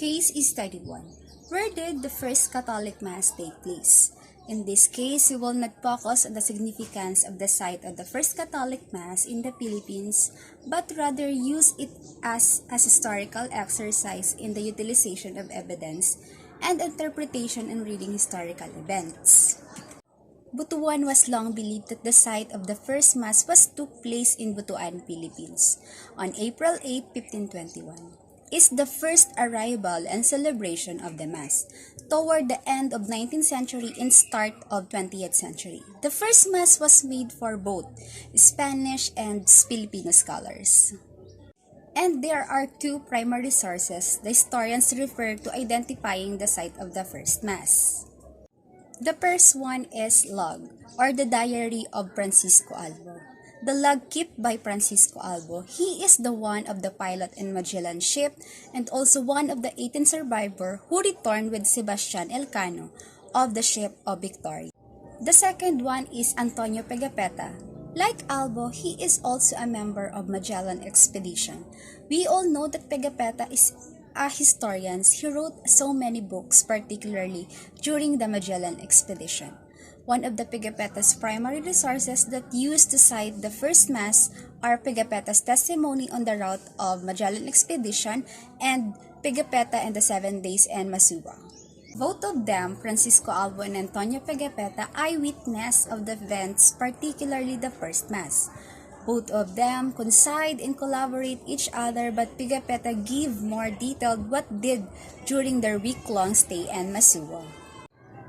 Case Study 1. Where did the first Catholic Mass take place? In this case, we will not focus on the significance of the site of the first Catholic Mass in the Philippines, but rather use it as a historical exercise in the utilization of evidence and interpretation in reading historical events. Butuan was long believed that the site of the first Mass took place in Butuan, Philippines, on April 8, 1521. Is the first arrival and celebration of the Mass toward the end of 19th century and start of 20th century. The first Mass was made for both Spanish and Filipino scholars. And there are two primary sources the historians refer to identifying the site of the first Mass. The first one is log, or the diary of Francisco Albo. The log kept by Francisco Albo. He is the one of the pilot in Magellan ship and also one of the 18 survivors who returned with Sebastian Elcano of the ship of Victoria. The second one is Antonio Pigafetta. Like Albo, he is also a member of Magellan expedition. We all know that Pigafetta is a historian. He wrote so many books, particularly during the Magellan expedition. One of the Pigafetta's primary resources that used to cite the first Mass are Pigafetta's testimony on the route of Magellan expedition and Pigafetta and the 7 Days in Masuba. Both of them, Francisco Albo and Antonio Pigafetta, eyewitness of the events, particularly the first Mass. Both of them coincide and collaborate each other, but Pigafetta give more detailed what did during their week-long stay in Masuwa.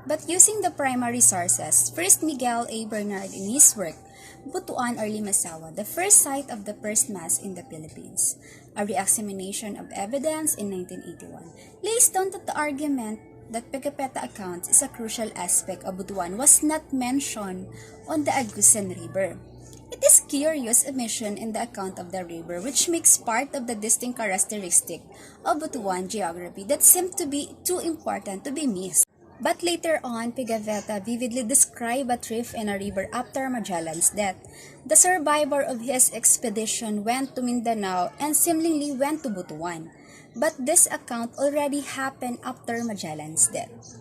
But using the primary sources, first Miguel A. Bernard in his work, Butuan or Limasawa, the first site of the first Mass in the Philippines, a re-examination of evidence in 1981, lays down that the argument that Pigafetta accounts is a crucial aspect of Butuan was not mentioned on the Agusan River. It is curious omission in the account of the river, which makes part of the distinct characteristic of Butuan geography that seemed to be too important to be missed. But later on, Pigafetta vividly described a trip in a river after Magellan's death. The survivor of his expedition went to Mindanao and seemingly went to Butuan. But this account already happened after Magellan's death.